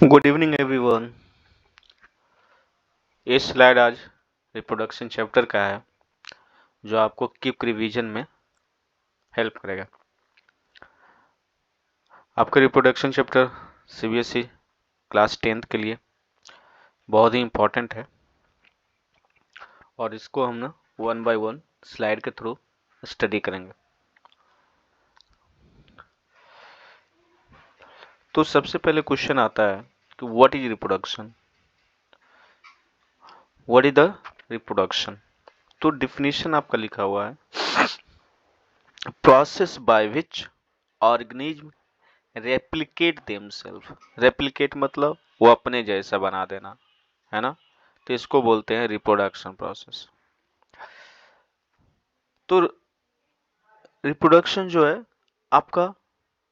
Good evening everyone. ये slide आज reproduction chapter का है जो आपको क्विक रिवीजन में हेल्प करेगा। आपका reproduction chapter CBSE class 10th के लिए बहुत ही इम्पोर्टेंट है और इसको हम ना वन बाय वन स्लाइड के थ्रू स्टडी करेंगे। तो सबसे पहले क्वेश्चन आता है कि what is reproduction, what is the reproduction. तो डिफिनीशन आपका लिखा हुआ है, process by which organism replicate themselves. Replicate मतलब वो अपने जैसा बना देना, है ना। तो इसको बोलते हैं रिप्रोडक्शन प्रोसेस। तो रिप्रोडक्शन जो है आपका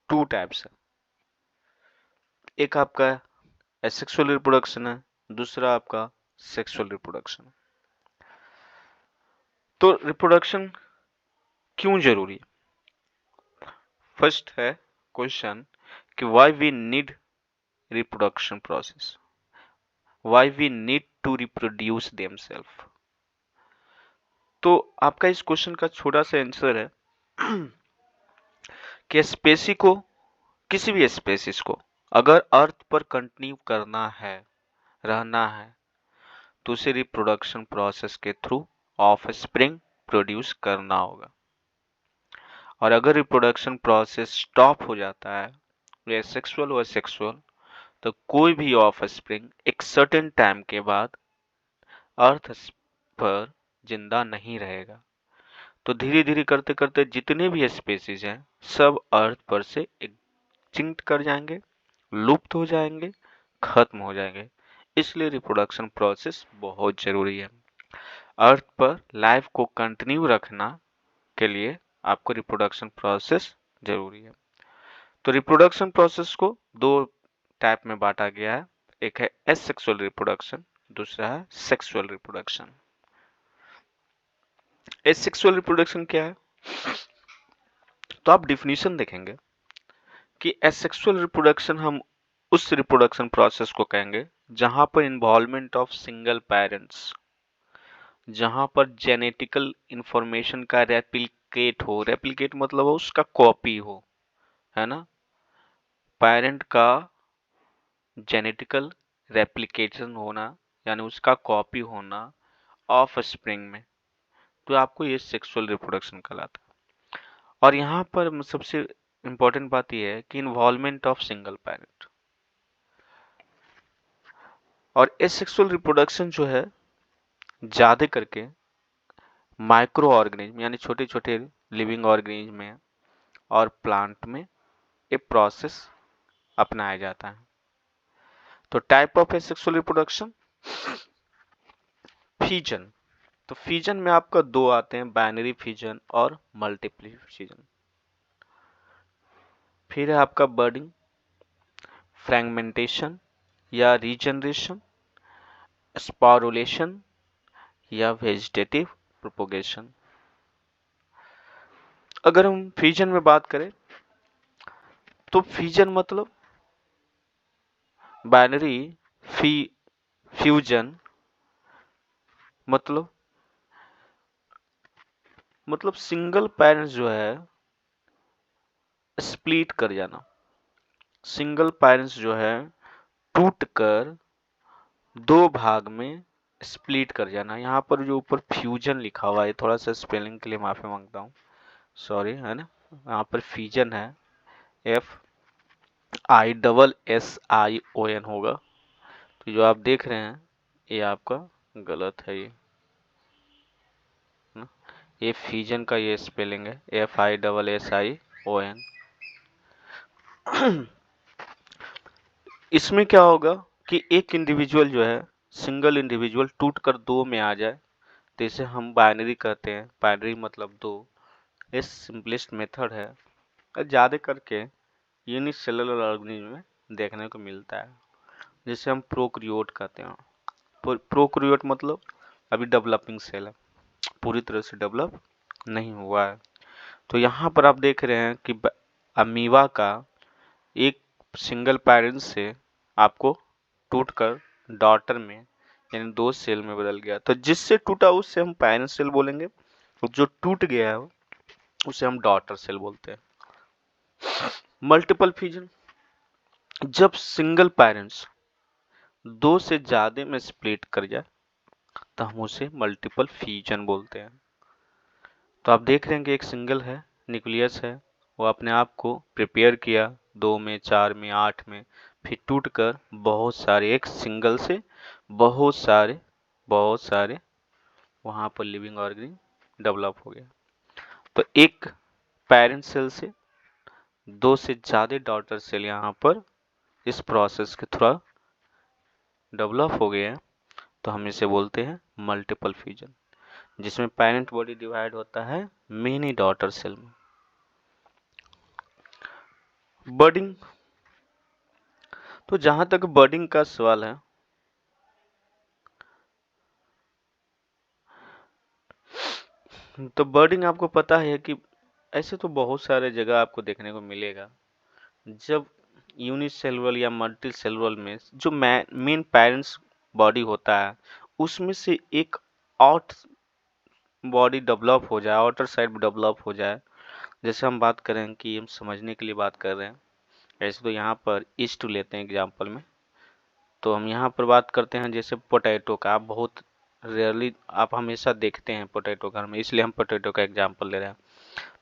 टू टाइप्स है। एक आपका एसेक्सुअल रिप्रोडक्शन है, दूसरा आपका सेक्सुअल रिप्रोडक्शन है। तो रिप्रोडक्शन क्यों जरूरी है? फर्स्ट है क्वेश्चन कि why we need reproduction process, why we need to reproduce themselves. तो आपका इस क्वेश्चन का छोटा सा आंसर है कि स्पेसी को, किसी भी स्पेसीज को अगर अर्थ पर कंटिन्यू करना है, रहना है, तो उसे रिप्रोडक्शन प्रोसेस के थ्रू ऑफ स्प्रिंग प्रोड्यूस करना होगा। और अगर रिप्रोडक्शन प्रोसेस स्टॉप हो जाता है, या सेक्सुअल और सेक्सुअल, तो कोई भी ऑफ स्प्रिंग एक सर्टेन टाइम के बाद अर्थ पर जिंदा नहीं रहेगा। तो धीरे धीरे करते करते जितने भी स्पेसीज हैं सब अर्थ पर से एक्सटिंक्ट कर जाएंगे, लुप्त हो जाएंगे, खत्म हो जाएंगे। इसलिए रिप्रोडक्शन प्रोसेस बहुत जरूरी है। अर्थ पर लाइफ को कंटिन्यू रखना के लिए आपको रिप्रोडक्शन प्रोसेस जरूरी है। तो रिप्रोडक्शन प्रोसेस को दो टाइप में बांटा गया है, एक है एसेक्सुअल रिप्रोडक्शन, दूसरा है सेक्सुअल रिप्रोडक्शन। एसेक्सुअल रिप्रोडक्शन क्या है? तो आप डिफिनीशन देखेंगे कि एसेक्सुअल रिप्रोडक्शन हम उस रिप्रोडक्शन प्रोसेस को कहेंगे जहां पर इन्वॉल्वमेंट ऑफ सिंगल पेरेंट्स, जहां पर जेनेटिकल इंफॉर्मेशन का रेप्लिकेट हो। रेप्लिकेट मतलब उसका कॉपी हो, है ना। पेरेंट का जेनेटिकल रेप्लिकेशन होना यानी उसका कॉपी होना ऑफ स्प्रिंग में, तो आपको ये सेक्सुअल रिप्रोडक्शन कहलाता है। और यहाँ पर सबसे इंपॉर्टेंट बात यह है कि इन्वॉल्वमेंट ऑफ सिंगल पेरेंट। और एसेक्सुअल रिप्रोडक्शन जो है ज्यादा करके माइक्रो ऑर्गेनिज्म यानी छोटे छोटे लिविंग ऑर्गेनिज्म में और प्लांट में ये प्रोसेस अपनाया जाता है। तो type of asexual reproduction, fusion. तो फ्यूजन में आपका दो आते हैं, बाइनरी फ्यूजन और मल्टीपल फ्यूजन। फिर है आपका बर्डिंग, फ्रैगमेंटेशन या रीजनरेशन, स्पोरुलेशन या वेजिटेटिव प्रोपोगेशन। अगर हम फ्यूजन में बात करें तो फ्यूजन मतलब बाइनरी फ्यूजन मतलब सिंगल पेरेंट्स जो है स्प्लिट कर जाना। सिंगल पेरेंट्स जो है टूट कर दो भाग में स्प्लिट कर जाना। यहाँ पर जो ऊपर फ्यूजन लिखा हुआ है, थोड़ा सा स्पेलिंग के लिए माफी मांगता हूँ, सॉरी, है ना। यहाँ पर फ्यूजन है, FISSION होगा। तो जो आप देख रहे हैं ये आपका गलत है, ये फ्यूजन का ये स्पेलिंग है FISSION। इसमें क्या होगा कि एक इंडिविजुअल जो है, सिंगल इंडिविजुअल टूट कर दो में आ जाए, तो इसे हम बाइनरी कहते हैं। बाइनरी मतलब दो। ये सिंपलेस्ट मेथड है, ज्यादा करके यूनिसेलुलर ऑर्गेनिज्म में देखने को मिलता है, जिसे हम प्रोकैरियोट कहते हैं। प्रोकैरियोट मतलब अभी डेवलपिंग सेल है, पूरी तरह से डेवलप नहीं हुआ है। तो यहाँ पर आप देख रहे हैं कि अमीबा का एक सिंगल पेरेंट से आपको टूटकर डॉटर में यानी 2 सेल में बदल गया। तो जिससे टूटा उससे हम पैरेंट सेल बोलेंगे, जो टूट गया है उसे हम डॉटर सेल बोलते हैं। मल्टीपल फ्यूजन, जब सिंगल पेरेंट्स 2 से ज्यादा में स्प्लिट कर जाए तो हम उसे मल्टीपल फ्यूजन बोलते हैं। तो आप देख रहे हैं कि एक सिंगल है, न्यूक्लियस है, वो अपने आप को प्रिपेयर किया 2 में, 4 में, 8 में, फिर टूटकर बहुत सारे, एक सिंगल से बहुत सारे वहां पर लिविंग ऑर्गेनिज्म डेवलप हो गया। तो एक पेरेंट सेल से 2 से ज्यादा डॉटर सेल यहाँ पर इस प्रोसेस के थ्रू डेवलप हो गए हैं, तो हम इसे बोलते हैं मल्टीपल फ्यूजन, जिसमें पेरेंट बॉडी डिवाइड होता है मेनी डॉटर सेल में। बर्डिंग, तो जहां तक बर्डिंग का सवाल है, तो बर्डिंग आपको पता है कि ऐसे तो बहुत सारे जगह आपको देखने को मिलेगा। जब यूनिसेलुलर या मल्टी सेलुलर में जो मेन पेरेंट्स बॉडी होता है उसमें से एक आउट बॉडी डेवलप हो जाए, आउटर साइड डेवलप हो जाए, जैसे हम बात करें कि हम समझने के लिए बात कर रहे हैं, ऐसे तो यहाँ पर ईस्ट लेते हैं एग्जाम्पल में, तो हम यहाँ पर बात करते हैं जैसे पोटैटो का। आप बहुत रेयरली, आप हमेशा देखते हैं पोटैटो घर में, इसलिए हम पोटैटो का एग्जाम्पल ले रहे हैं।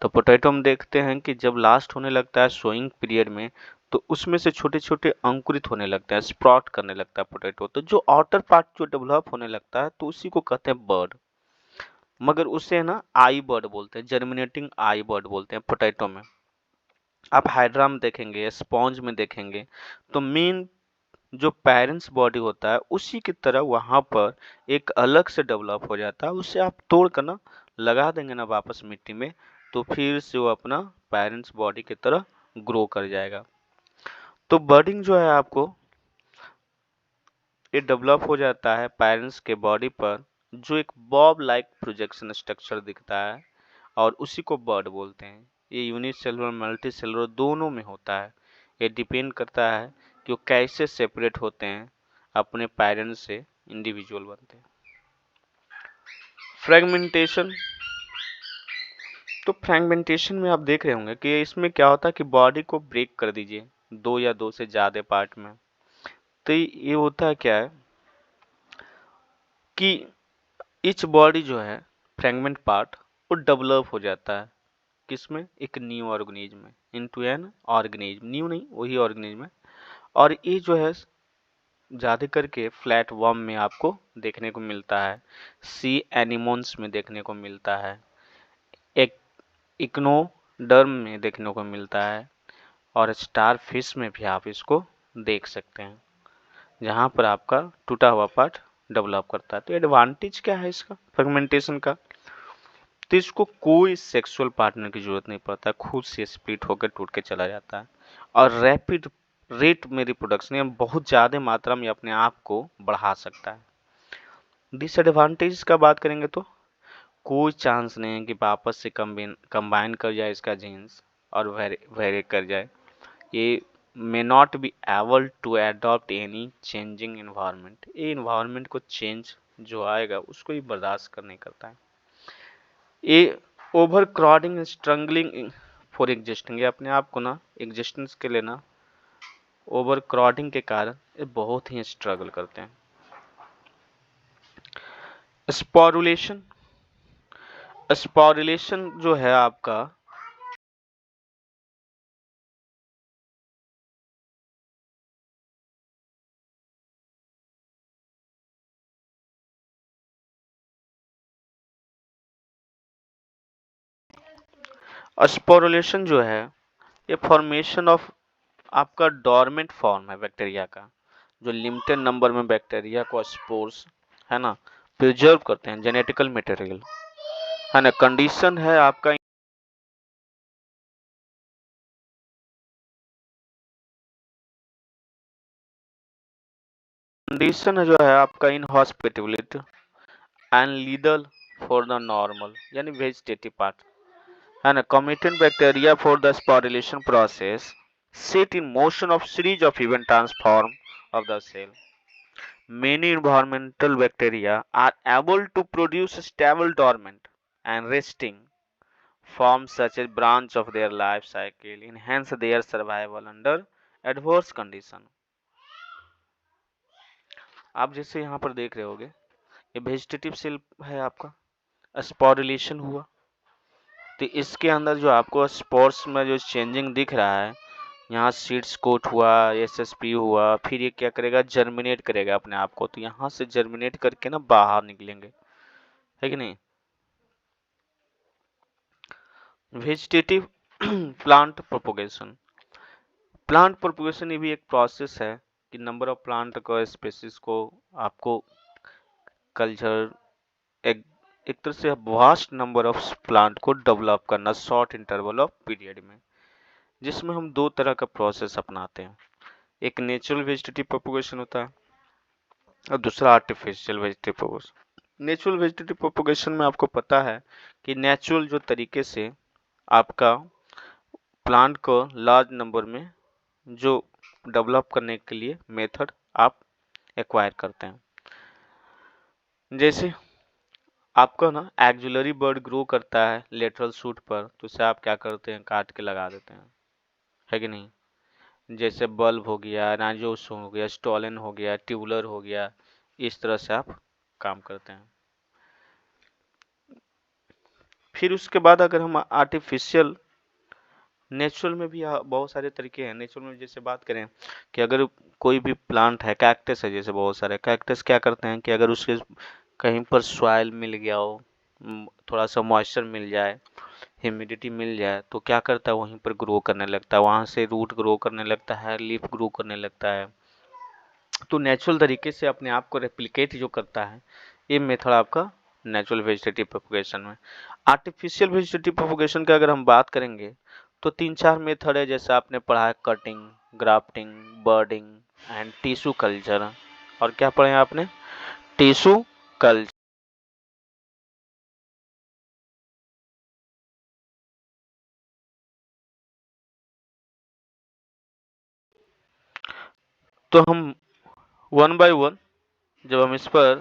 तो पोटैटो हम देखते हैं कि जब लास्ट होने लगता है सोइंग पीरियड में, तो उसमें से छोटे छोटे अंकुरित होने लगता है, स्प्राउट करने लगता है पोटैटो। तो जो आउटर पार्ट जो डेवलप होने लगता है तो उसी को कहते हैं बर्ड, मगर उसे ना आई बर्ड बोलते हैं, जर्मिनेटिंग आई बर्ड बोलते हैं पोटैटो में। आप हाइड्रा में देखेंगे, स्पॉन्ज में देखेंगे, तो मेन जो पेरेंट्स बॉडी होता है उसी की तरह वहां पर एक अलग से डेवलप हो जाता है। उसे आप तोड़ कर ना लगा देंगे ना वापस मिट्टी में, तो फिर से वो अपना पेरेंट्स बॉडी की तरह ग्रो कर जाएगा। तो बर्डिंग जो है आपको, ये डेवलप हो जाता है पेरेंट्स के बॉडी पर, जो एक बॉब लाइक प्रोजेक्शन स्ट्रक्चर दिखता है, और उसी को बर्ड बोलते हैं। ये यूनिसेलुलर मल्टी सेलुलर दोनों में होता है। ये डिपेंड करता है कि वो कैसे सेपरेट होते हैं, अपने पेरेंट्स से इंडिविजुअल बनते हैं। फ्रेगमेंटेशन, तो फ्रेगमेंटेशन में आप देख रहे होंगे कि इसमें क्या होता है कि बॉडी को ब्रेक कर दीजिए 2 या 2 से ज्यादा पार्ट में, तो ये होता है क्या है कि ईच बॉडी जो है फ्रेगमेंट पार्ट वो डेवलप हो जाता है किसमें, एक न्यू ऑर्गेनिज्म में, इनटू एन ऑर्गेनिज्म, न्यू नहीं वही ऑर्गेनिज्म है। और ये जो है ज्यादा करके फ्लैट वर्म में आपको देखने को मिलता है, सी एनिमोन्स में देखने को मिलता है, एक इक्नोडर्म में देखने को मिलता है, और स्टार फिश में भी आप इसको देख सकते हैं, जहां पर आपका टूटा हुआ पार्ट डेवलप करता है। तो एडवांटेज क्या है इसका फ्रेगमेंटेशन का, तो इसको कोई सेक्सुअल पार्टनर की जरूरत नहीं पड़ता, खुद से स्प्लिट होकर टूट के चला जाता है, और रैपिड रेट में रिप्रोडक्शन या बहुत ज्यादा मात्रा में अपने आप को बढ़ा सकता है। डिसएडवांटेज का बात करेंगे तो कोई चांस नहीं है कि वापस से कंबाइन कर जाए इसका जीन्स और वेरी कर जाए। ये may not be able to adopt any changing environment, ये इन्वायरमेंट को चेंज जो आएगा उसको ये बर्दाश्त कर नहीं करता है। ये ओवर क्रॉडिंग स्ट्रगलिंग फॉर एग्जिस्टिंग, ये अपने आप को ना एग्जिस्टेंस के लिए ना ओवर क्रॉडिंग के कारण ये बहुत ही स्ट्रगल करते हैं। स्पोरुलेशन, स्पोरुलेशन जो है आपका, स्पोरुलेशन जो है ये फॉर्मेशन ऑफ आपका डोरमेंट फॉर्म है बैक्टीरिया का, जो लिमिटेड नंबर में बैक्टीरिया को स्पोर्स है ना प्रिजर्व करते हैं, जेनेटिकल मटेरियल है ना। कंडीशन है आपका, कंडीशन जो है आपका inhospitability and lethal for the normal यानी वेजिटेटिव पार्ट है ना। competent bacteria for the sporulation process set in motion of series of event transform of the cell. Many environmental bacteria are able to produce stable dormant and resting forms such as branch of their life cycle, enhance their survival under adverse condition. आप जैसे यहाँ पर देख रहे होगे, ये vegetative cell है आपका, स्पोरिलेशन हुआ, तो इसके अंदर जो आपको स्पोर्स में जो चेंजिंग दिख रहा है, यहाँ सीड्स कोट हुआ, एसएसपी हुआ, फिर ये क्या करेगा, जर्मिनेट करेगा अपने आप को, तो यहाँ से जर्मिनेट करके ना बाहर निकलेंगे, है कि नहीं। Vegetative plant propagation, plant propagation ये भी एक प्रोसेस है कि नंबर ऑफ प्लांट को स्पेसीज को आपको कल्चर एक तरह से वास्ट नंबर ऑफ प्लांट को डेवलप करना शॉर्ट इंटरवल ऑफ पीरियड में, जिसमें हम दो तरह का प्रोसेस अपनाते हैं। एक नेचुरल वेजिटेटिव प्रोपोगेशन होता है और दूसरा artificial vegetative propagation. Natural vegetative propagation में आपको पता है कि नेचुरल जो तरीके से आपका प्लांट को लार्ज नंबर में जो डेवलप करने के लिए मेथड आप एक्वायर करते हैं। जैसे आपका ना एक्जुलरी बर्ड ग्रो करता है लेटरल शूट पर, तो उसे आप क्या करते हैं, काट के लगा देते हैं, है कि नहीं। जैसे बल्ब हो गया, नाइजोस हो गया, स्टोलन हो गया, ट्यूबुलर हो गया, इस तरह से आप काम करते हैं। फिर उसके बाद अगर हम आर्टिफिशियल, नेचुरल में भी बहुत सारे तरीके हैं। नेचुरल में जैसे बात करें कि अगर कोई भी प्लांट है, कैक्टस है, जैसे बहुत सारे कैक्टस क्या करते हैं कि अगर उसके कहीं पर सॉइल मिल गया हो, थोड़ा सा मॉइस्चर मिल जाए, ह्यूमिडिटी मिल जाए, तो क्या करता है, वहीं पर ग्रो करने लगता है, वहां से रूट ग्रो करने लगता है, लीफ ग्रो करने लगता है। तो नेचुरल तरीके से अपने आप को रेप्लिकेट जो करता है, ये मेथड आपका नेचुरल वेजिटेटिव प्रोपगेशन में। आर्टिफिशियल वेजिटेटिव प्रोपगेशन का अगर हम बात करेंगे तो 3-4 मेथड है, जैसे आपने पढ़ा है cutting, grafting, budding and tissue culture. और क्या पढ़े आपने, टिश्यू कल्चर। तो हम वन बाय वन जब हम इस पर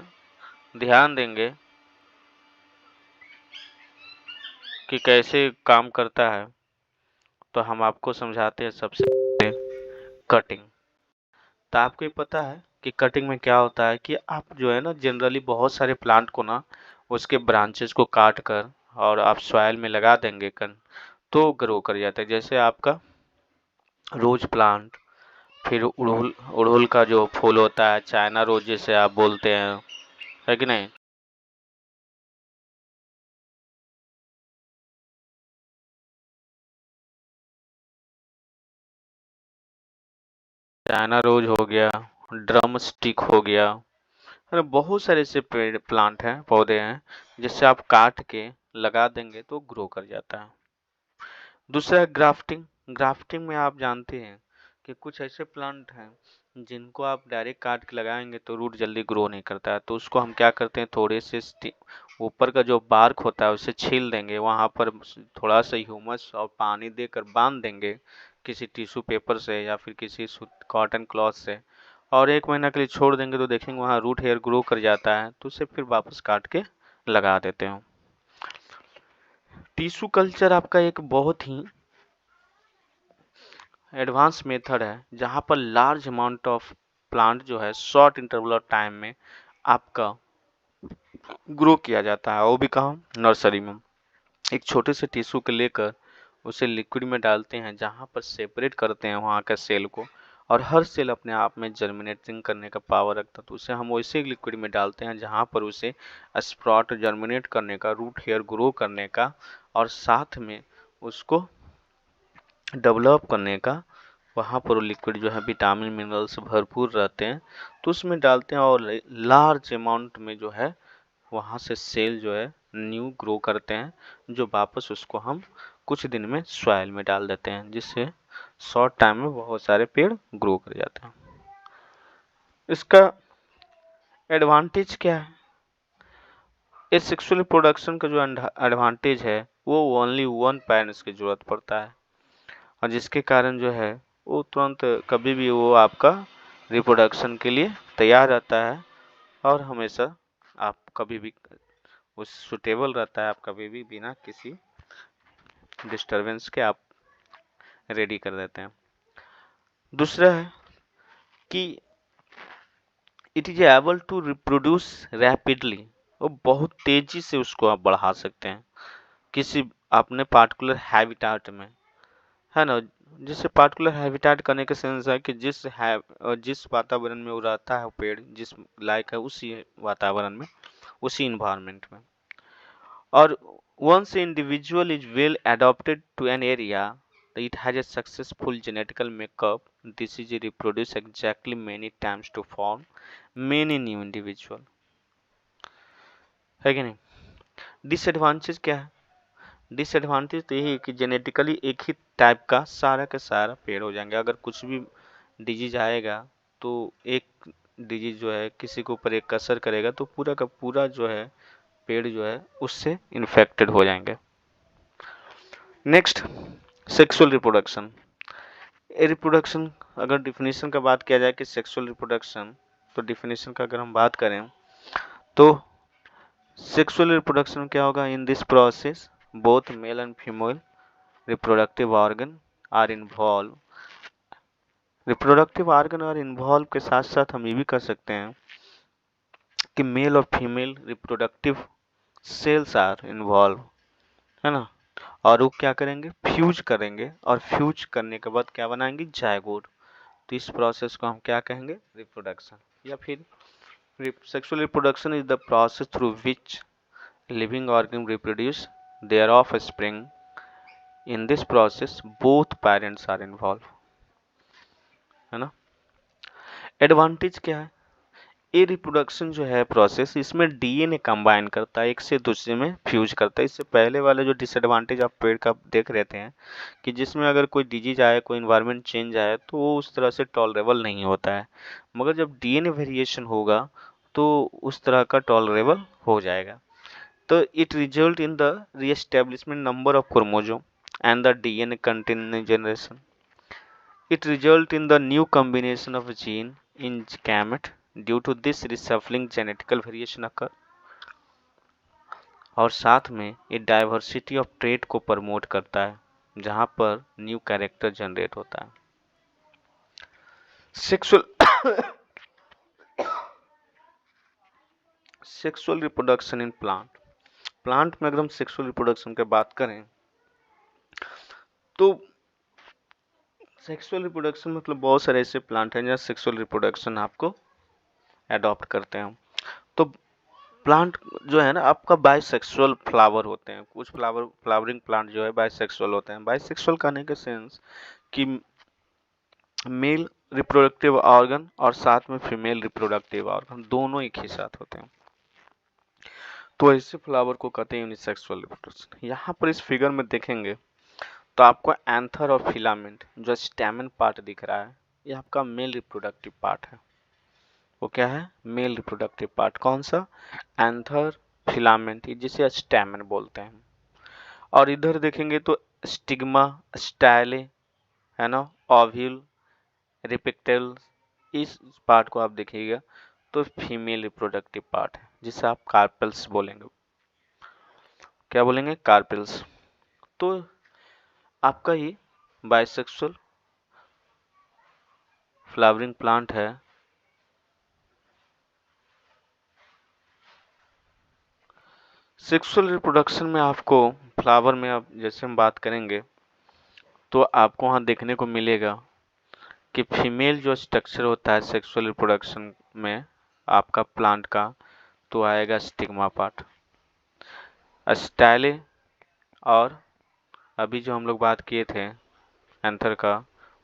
ध्यान देंगे कि कैसे काम करता है, तो हम आपको समझाते हैं। सबसे पहले कटिंग। तो आपको ये पता है कि कटिंग में क्या होता है कि आप जो है ना, जनरली बहुत सारे प्लांट को ना उसके ब्रांचेस को काट कर और आप सॉइल में लगा देंगे तो ग्रो कर जाता है। जैसे आपका रोज प्लांट, फिर उड़हुल, उड़हुल का जो फूल होता है, चाइना रोज जिसे आप बोलते हैं, है कि नहीं। चाइना रोज हो गया, ड्रम स्टिक हो गया, अरे बहुत सारे ऐसे पेड़ प्लांट हैं, पौधे हैं, जिससे आप काट के लगा देंगे तो ग्रो कर जाता है। दूसरा है ग्राफ्टिंग। ग्राफ्टिंग में आप जानते हैं कि कुछ ऐसे प्लांट हैं जिनको आप डायरेक्ट काट के लगाएंगे तो रूट जल्दी ग्रो नहीं करता है, तो उसको हम क्या करते हैं, थोड़े से ऊपर का जो बार्क होता है उसे छील देंगे, वहां पर थोड़ा सा ह्यूमस और पानी देकर बांध देंगे किसी टिश्यू पेपर से या फिर किसी कॉटन क्लॉथ से, और 1 महीना के लिए छोड़ देंगे तो देखेंगे वहाँ रूट हेयर ग्रो कर जाता है, तो उसे फिर वापस काट के लगा देते हैं। टिश्यू कल्चर आपका एक बहुत ही एडवांस मेथड है, जहां पर लार्ज अमाउंट ऑफ प्लांट जो है शॉर्ट इंटरवल ऑफ टाइम में आपका ग्रो किया जाता है, वो भी कहाँ, नर्सरी में। एक छोटे से टिश्यू को लेकर उसे लिक्विड में डालते हैं, जहां पर सेपरेट करते हैं वहां का सेल को, और हर सेल अपने आप में जर्मिनेटिंग करने का पावर रखता है, तो उसे हम वैसे लिक्विड में डालते हैं जहां पर उसे स्प्रॉट जर्मिनेट करने का, रूट हेयर ग्रो करने का, और साथ में उसको डेवलप करने का, वहाँ पर लिक्विड जो है विटामिन मिनरल से भरपूर रहते हैं, तो उसमें डालते हैं और लार्ज अमाउंट में जो है वहाँ से सेल जो है न्यू ग्रो करते हैं, जो वापस उसको हम कुछ दिन में सॉइल में डाल देते हैं, जिससे शॉर्ट टाइम में बहुत सारे पेड़ ग्रो कर जाते हैं। इसका एडवांटेज क्या है, इस सेक्सुअल रिप्रोडक्शन का जो एडवांटेज है वो ओनली वन पेरेंट्स की जरूरत पड़ता है, और जिसके कारण जो है वो तुरंत कभी भी वो आपका रिप्रोडक्शन के लिए तैयार रहता है और हमेशा आप कभी भी उस सुटेबल रहता है, आप कभी भी बिना किसी डिस्टरबेंस के आप रेडी कर देते हैं। दूसरा है कि it is able to reproduce rapidly, वो बहुत तेजी से उसको आप बढ़ा सकते हैं किसी अपने पार्टिकुलर हैबिटाट में, है ना। जिससे पार्टिकुलर हैबिटेट करने के सेंस है कि जिस वातावरण में वो रहता है, पेड़ जिस लायक है उसी वातावरण में, उसी इन्वायरमेंट में। और once individual is well adapted to an area, it has a successful genetical makeup. This is reproduced exactly many times to form many new individual, है कि नहीं। डिसएडवांटेज क्या है? डिसएडवांटेज तो यही है कि जेनेटिकली एक ही टाइप का सारा पेड़ हो जाएंगे। अगर कुछ भी डिजीज आएगा तो एक डिजीज जो है किसी के ऊपर एक असर करेगा तो पूरा का पूरा जो है पेड़ जो है उससे इन्फेक्टेड हो जाएंगे। Next, sexual reproduction. रिप्रोडक्शन, अगर डिफिनेशन का बात किया जाए कि सेक्सुअल रिप्रोडक्शन, तो डिफिनेशन का अगर हम बात करें तो सेक्सुअल रिप्रोडक्शन क्या होगा? In this process both male and female reproductive organ are involve. Reproductive organ और इन्वॉल्व के साथ साथ हम ये भी कर सकते हैं कि मेल और female reproductive cells are involve, है ना। और वो क्या करेंगे? फ्यूज करेंगे, और फ्यूज करने के बाद क्या बनाएंगे? जायगोट। तो इस प्रोसेस को हम क्या कहेंगे? रिप्रोडक्शन। या फिर sexual reproduction is the process through which living organ reproduce their offspring. In this process both parents are involve, है ना। एडवांटेज क्या है? ये रिप्रोडक्शन जो है प्रोसेस, इसमें डीएनए कंबाइन करता है, एक से दूसरे में फ्यूज करता है। इससे पहले वाले जो डिसएडवांटेज आप पेड़ का देख रहे थे कि जिसमें अगर कोई डिजीज आए, कोई इन्वायरमेंट चेंज आए तो वो उस तरह से टॉलरेबल नहीं होता है, मगर जब डीएनए वेरिएशन होगा तो उस तरह का टॉलरेबल हो जाएगा। तो it result in the reestablishment number of chromosome and the DNA containing generation. It results in the new combination of gene in gamete. Due to this reshuffling genetical variation occur, और साथ में ये diversity of trait को promote करता है जहां पर new character generate होता है। Sexual reproduction in plant. Plant में अगर हम सेक्सुअल रिप्रोडक्शन की बात करें तो सेक्सुअल रिप्रोडक्शन मतलब बहुत सारे ऐसे प्लांट हैं जहाँ सेक्सुअल रिप्रोडक्शन आपको अडॉप्ट करते हैं। तो प्लांट जो है ना आपका बाइसेक्सुअल फ्लावर होते हैं, कुछ फ्लावरिंग प्लांट जो है बाइसेक्सुअल होते हैं। बाइसेक्सुअल कहने के सेंस कि मेल रिप्रोडक्टिव ऑर्गन और साथ में फीमेल रिप्रोडक्टिव ऑर्गन दोनों एक ही साथ होते हैं, तो ऐसे फ्लावर को कहते हैं यूनिसेक्सुअल रिप्रोडक्शन। यहाँ पर इस फिगर में देखेंगे तो आपको एंथर और फिलामेंट जो स्टैमेन पार्ट दिख रहा है, ये आपका मेल रिप्रोडक्टिव पार्ट है। वो क्या है? Male reproductive part. कौन सा? एंथर, फिलामेंट, जिसे स्टैमेन बोलते हैं। और इधर देखेंगे तो स्टिग्मा, स्टाइले, है ना, ओव्यूल, रिपेक्टल, इस पार्ट को आप देखिएगा तो फीमेल रिप्रोडक्टिव पार्ट है जिसे आप कार्पेल्स बोलेंगे। क्या बोलेंगे? कार्पेल्स। तो आपका ये बाइसेक्सुअल फ्लावरिंग प्लांट है। सेक्सुअल रिप्रोडक्शन में आपको फ्लावर में आप जैसे हम बात करेंगे तो आपको वहाँ देखने को मिलेगा कि फीमेल जो स्ट्रक्चर होता है सेक्सुअल रिप्रोडक्शन में आपका प्लांट का, तो आएगा स्टिग्मा पार्ट, स्टाइले, और अभी जो हम लोग बात किए थे एंथर का,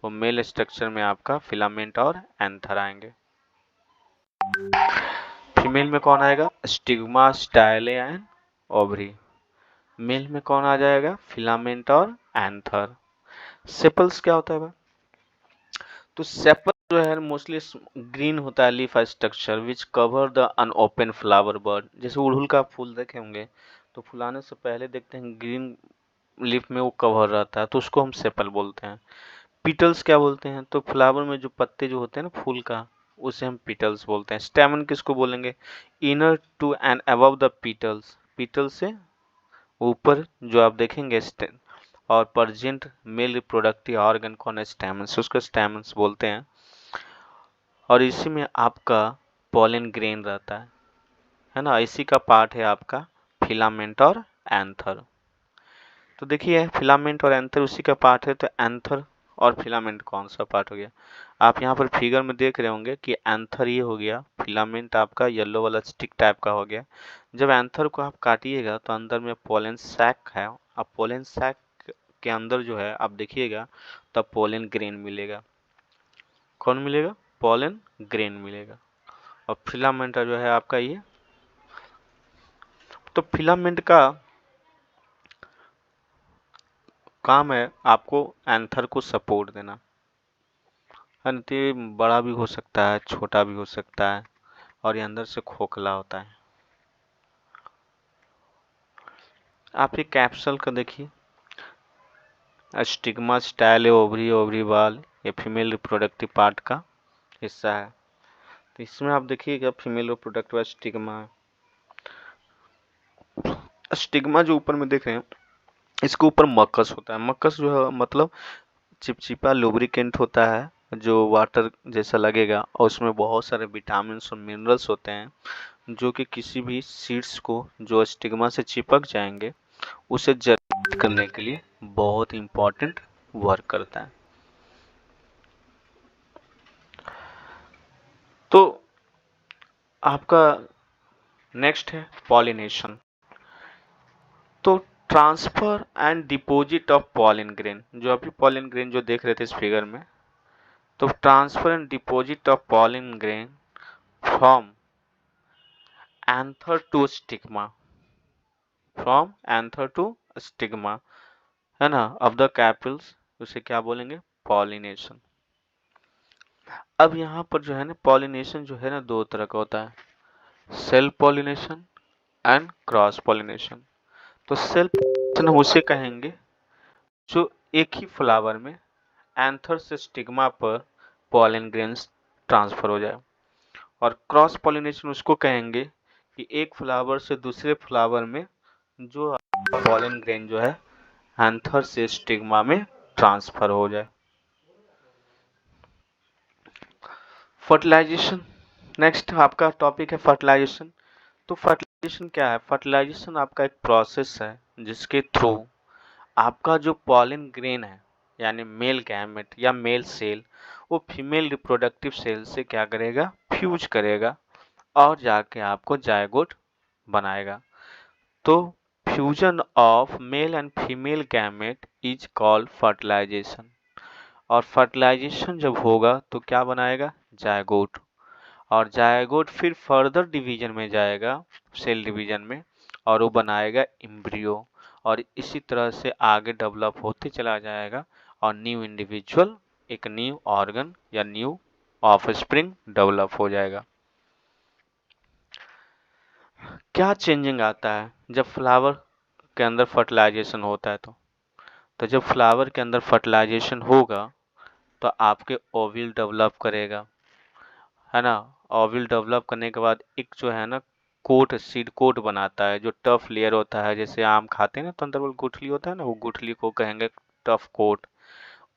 वो मेल स्ट्रक्चर में आपका फिलामेंट और एंथर आएंगे। फीमेल में कौन आएगा? Stigma, style and ovary. Male में कौन आ जाएगा? फिलामेंट और एंथर। सेपल्स क्या होता है भाई? तो सेपल जो है मोस्टली ग्रीन होता है, leaf structure which cover the अनओपन flower bird. जैसे उड़हुल का फूल देखे होंगे तो फुलाने से पहले देखते हैं ग्रीन लीफ में वो कवर रहता है, तो उसको हम सेपल बोलते हैं। पीटल्स क्या बोलते हैं? तो फ्लावर में जो पत्ते जो होते हैं ना फूल का, उसे हम पीटल्स बोलते हैं। स्टेमन किसको बोलेंगे? Inner to and above the petals, petal से ऊपर जो आप देखेंगे और प्रेजेंट मेल रिप्रोडक्टिव ऑर्गन कौन है? स्टेमन्स, उसको स्टेमन्स बोलते हैं। और इसी में आपका पॉलन ग्रेन रहता है ना। इसी का पार्ट है आपका फिलामेंट और एंथर। तो देखिए फिलामेंट और एंथर उसी का पार्ट है, तो एंथर और फिलामेंट कौन सा पार्ट हो गया? आप यहाँ पर फिगर में देख रहे होंगे कि एंथर ये हो गया, फिलामेंट आपका येलो वाला स्टिक टाइप का हो गया। जब एंथर को आप काटिएगा तो अंदर में पोलन सैक है, अब पोलन सैक के अंदर जो है आप देखिएगा तब पोलन ग्रेन मिलेगा। कौन मिलेगा? पोलन ग्रेन मिलेगा। और फिलामेंट जो है आपका ये, तो फिलामेंट का काम है आपको एंथर को सपोर्ट देना, ये बड़ा भी हो सकता है, छोटा भी हो सकता है, और ये अंदर से खोखला होता है। आप ये कैप्सूल का देखिए, स्टिग्मा स्टाइल है, ओवरी ओवरी बाल, ये फीमेल रिप्रोडक्टिव पार्ट का हिस्सा है। तो इसमें आप देखिएगा फीमेल रिप्रोडक्टिव स्टिग्मा, स्टिग्मा जो ऊपर में देख रहे हैं इसके ऊपर मकस होता है। मकस जो है मतलब चिपचिपा लुब्रिकेंट होता है जो वाटर जैसा लगेगा, और उसमें बहुत सारे विटामिन और मिनरल्स होते हैं जो कि किसी भी सीड्स को जो स्टिग्मा से चिपक जाएंगे उसे जर्मिनेट करने के लिए बहुत इंपॉर्टेंट वर्क करता है। तो आपका नेक्स्ट है पॉलिनेशन। तो transfer and deposit of pollen grain, जो अभी पॉलन ग्रेन जो देख रहे थे इस फिगर में, तो transfer and deposit of pollen grain from anther to stigma, from anther to stigma, है ना, ऑफ द कैपिल्स, उसे क्या बोलेंगे? पॉलिनेशन। अब यहाँ पर जो है ना पॉलिनेशन जो है ना दो तरह का होता है, self pollination and cross pollination. तो सेल्फ पॉलिनेशन हम उसे कहेंगे जो एक ही फ्लावर में एंथर से स्टिग्मा पर पॉलन ग्रेन्स ट्रांसफर हो जाए, और क्रॉस पॉलिनेशन उसको कहेंगे कि एक फ्लावर से दूसरे फ्लावर में जो पॉलन ग्रेन जो है एंथर से स्टिग्मा में ट्रांसफर हो जाए। फर्टिलाइजेशन, नेक्स्ट आपका टॉपिक है फर्टिलाइजेशन। तो फर्टिलाइजेशन क्या है? फर्टिलाइजेशन आपका एक प्रोसेस है जिसके थ्रू आपका जो पॉलन ग्रेन है यानी मेल गैमेट या मेल सेल, वो फीमेल रिप्रोडक्टिव सेल से क्या करेगा? फ्यूज करेगा और जाके आपको जायगोट बनाएगा। तो fusion of male and female gamete is called fertilisation. और फर्टिलाइजेशन जब होगा तो क्या बनाएगा? जायगोट। और जायगोट फिर फर्दर डिवीजन में जाएगा, सेल डिवीजन में, और वो बनाएगा एम्ब्रियो, और इसी तरह से आगे डेवलप होते चला जाएगा और न्यू इंडिविजुअल, एक न्यू ऑर्गन या न्यू ऑफस्प्रिंग डेवलप हो जाएगा। क्या चेंजिंग आता है जब फ्लावर के अंदर फर्टिलाइजेशन होता है? तो जब फ्लावर के अंदर फर्टिलाइजेशन होगा तो आपके ओव्यूल डेवलप करेगा, है ना। ओव्यूल डेवलप करने के बाद एक जो है ना कोट, सीड कोट बनाता है जो टफ लेयर होता है, जैसे आम खाते हैं ना तो अंदर वो गुठली होता है ना, वो गुठली को कहेंगे टफ कोट।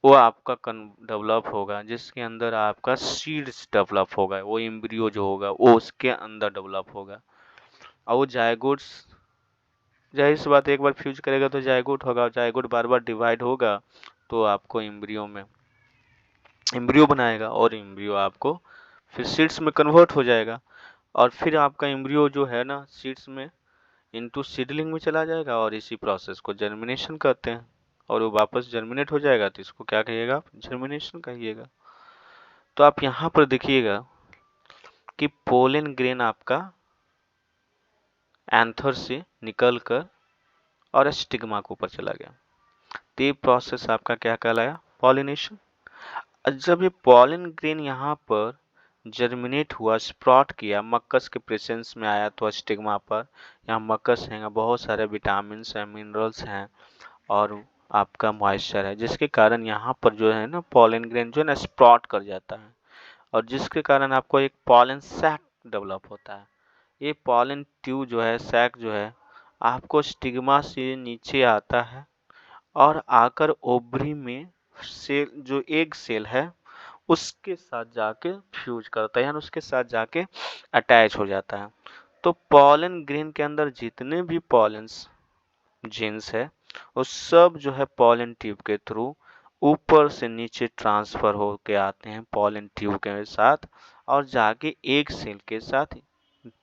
वो आपका डेवलप होगा जिसके अंदर आपका सीड्स डेवलप होगा, वो एम्ब्रियो जो होगा वो उसके अंदर डेवलप होगा। और वो जायगोट्स, जाहिर सी बात है एक बार फ्यूज करेगा तो जायगोट होगा, जायगोट बार बार डिवाइड होगा तो आपको एम्ब्रियो में एम्ब्रियो बनाएगा, और एम्ब्रियो आपको फिर सीड्स में कन्वर्ट हो जाएगा, और फिर आपका एम्ब्रियो जो है ना सीड्स में इनटू सीडलिंग में चला जाएगा, और इसी प्रोसेस को जर्मिनेशन कहते हैं। और वो वापस जर्मिनेट हो जाएगा तो इसको क्या कहिएगा? आप जर्मिनेशन कहिएगा। तो आप यहाँ पर देखिएगा कि पोलन ग्रेन आपका एंथर से निकलकर और स्टिग्मा के ऊपर चला गया, तो ये प्रोसेस आपका क्या कहलाया? पॉलिनेशन। जब ये पॉलन ग्रेन यहाँ पर जर्मिनेट हुआ, स्प्रॉट किया, मक्कस के प्रेजेंस में आया, तो स्टिग्मा पर यहाँ मक्कस है, बहुत सारे विटामिन हैं, मिनरल्स हैं, और आपका मॉइस्चर है, जिसके कारण यहाँ पर जो है ना पॉलन ग्रेन जो है ना स्प्रॉट कर जाता है, और जिसके कारण आपको एक पॉलन सैक डेवलप होता है। ये पॉलन ट्यूब जो है, सैक जो है, आपको स्टिग्मा से नीचे आता है और आकर ओवरी में सेल, जो एग सेल है, उसके साथ जाके फ्यूज करता है, यानी उसके साथ जाके अटैच हो जाता है। तो पॉलन ग्रेन के अंदर जितने भी पॉलेंस जीन्स है, वो सब जो है पॉलन ट्यूब के थ्रू ऊपर से नीचे ट्रांसफर होके आते हैं पॉलन ट्यूब के साथ, और जाके एक सेल के साथ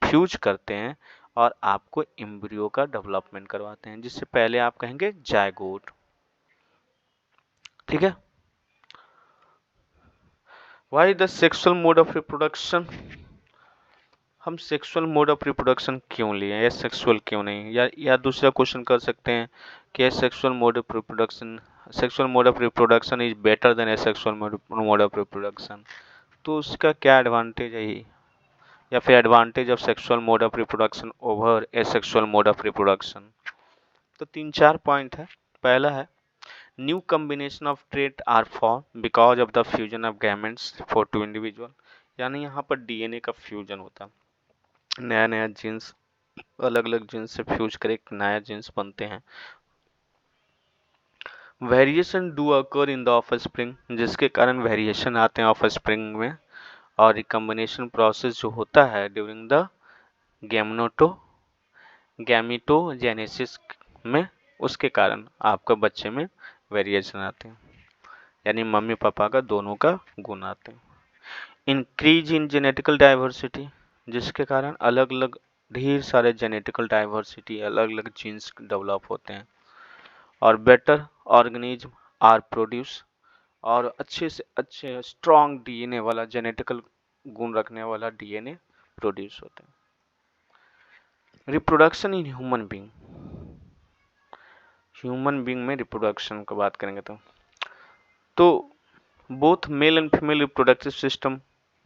फ्यूज करते हैं और आपको एम्ब्रियो का डेवलपमेंट करवाते हैं, जिससे पहले आप कहेंगे जायगोट। ठीक है। Why the sexual mode of reproduction, हम सेक्सुअल मोड ऑफ रिप्रोडक्शन क्यों लिए या सेक्सुअल क्यों नहीं, या दूसरा क्वेश्चन कर सकते हैं कि sexual mode of reproduction is better than sexual mode of reproduction. तो उसका क्या एडवांटेज है, या फिर advantage of sexual mode of reproduction over sexual mode of reproduction. तो 3-4 पॉइंट है। पहला है, new combination of trait are form because of the fusion of gametes for two individual, यानी यहाँ पर डीएनए का फ्यूजन होता है, नया नया जीन्स अलग अलग जीन्स से फ्यूज कर एक नया जीन्स बनते हैं। Variation do occur in the offspring, जिसके कारण वेरिएशन आते हैं ऑफस्प्रिंग में, और रिकम्बिनेशन प्रोसेस जो होता है ड्यूरिंग द गैमेटोजेनेसिस में, उसके कारण आपका बच्चे में वेरिएशन आते हैं, यानी मम्मी पापा का दोनों का गुण आते हैं। इंक्रीज इन जेनेटिकल डाइवर्सिटी, जिसके कारण अलग अलग ढेर सारे जेनेटिकल डाइवर्सिटी, अलग अलग जीन्स डेवलप होते हैं। और बेटर ऑर्गेनिज्म आर प्रोड्यूस, और अच्छे से अच्छे स्ट्रॉन्ग डीएनए वाला, जेनेटिकल गुण रखने वाला डीएनए प्रोड्यूस होता है। रिप्रोडक्शन इन ह्यूमन बींग में रिप्रोडक्शन की बात करेंगे तो both male and female reproductive system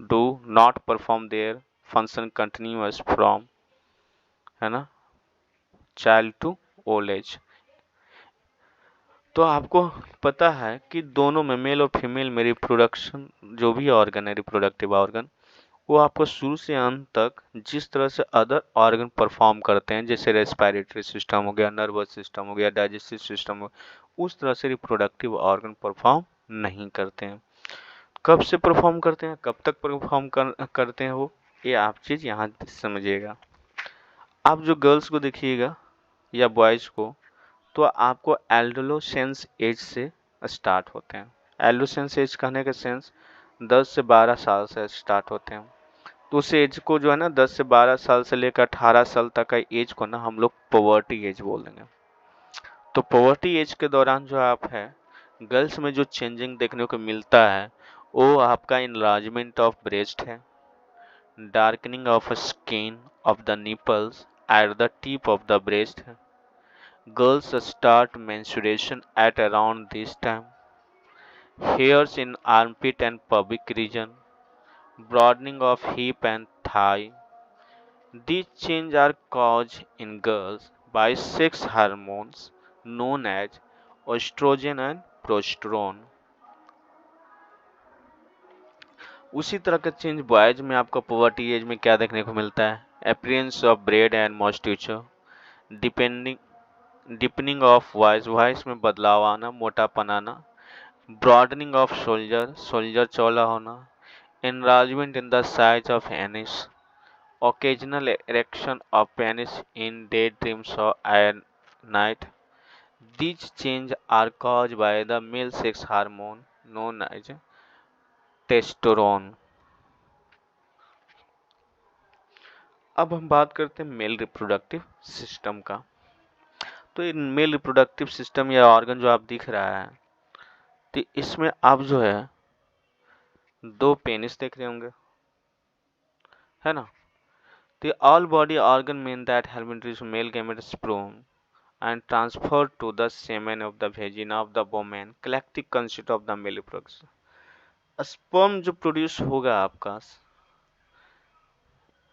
do not perform their function continuous from, है ना, चाइल्ड टू ओल्ड एज। तो आपको पता है कि दोनों में, मेल और फीमेल में, रिप्रोडक्शन जो भी ऑर्गन है, रिप्रोडक्टिव ऑर्गन, वो आपको शुरू से अंत तक जिस तरह से अदर ऑर्गन परफॉर्म करते हैं, जैसे रेस्पिरेटरी सिस्टम हो गया, नर्वस सिस्टम हो गया, डाइजेस्टिव सिस्टम हो, उस तरह से रिप्रोडक्टिव ऑर्गन परफॉर्म नहीं करते हैं। कब से परफॉर्म करते हैं, कब तक परफॉर्म करते हैं वो, ये आप चीज यहाँ समझिएगा। आप जो गर्ल्स को देखिएगा या बॉयज को, तो आपको एडोलेसेंस एज से स्टार्ट होते हैं। एडोलेसेंस एज कहने का सेंस 10 से 12 साल से स्टार्ट होते हैं। तो उस एज को जो है ना, 10 से 12 साल से लेकर 18 साल तक का एज को ना हम लोग पॉवर्टी एज बोल देंगे। तो पॉवर्टी एज के दौरान जो आप है, गर्ल्स में जो चेंजिंग देखने को मिलता है, वो आपका इनलार्जमेंट ऑफ ब्रेस्ट है, darkening of skin of the nipples at the tip of the breast है। Girls start menstruation at around this time. Hairs in armpit and pubic region, broadening of hip and thigh. These changes are caused in girls by sex hormones known as estrogen and progesterone. उसी तरह का change boys में आपका puberty as में क्या देखने को मिलता है, appearance of bread and moisture, deepening of voice में बदलाव आना, मोटापन आना, broadening of soldier चौला होना, enlargement in the size of anus, occasional erection of penis in daydreams or at night. These changes are caused by the male sex hormone known as testosterone. अब हम बात करते हैं मेल रिप्रोडक्टिव सिस्टम का। तो ये male reproductive system या organ जो आप दिख रहा है, तो इसमें आप जो है 2 पेनिस देख रहे होंगे, है ना। The all body organ mean that have been reached male gamete sperm and transferred to the semen of the vagina of the woman collective consist of the male reproduction. Sperm जो produce होगा आपका,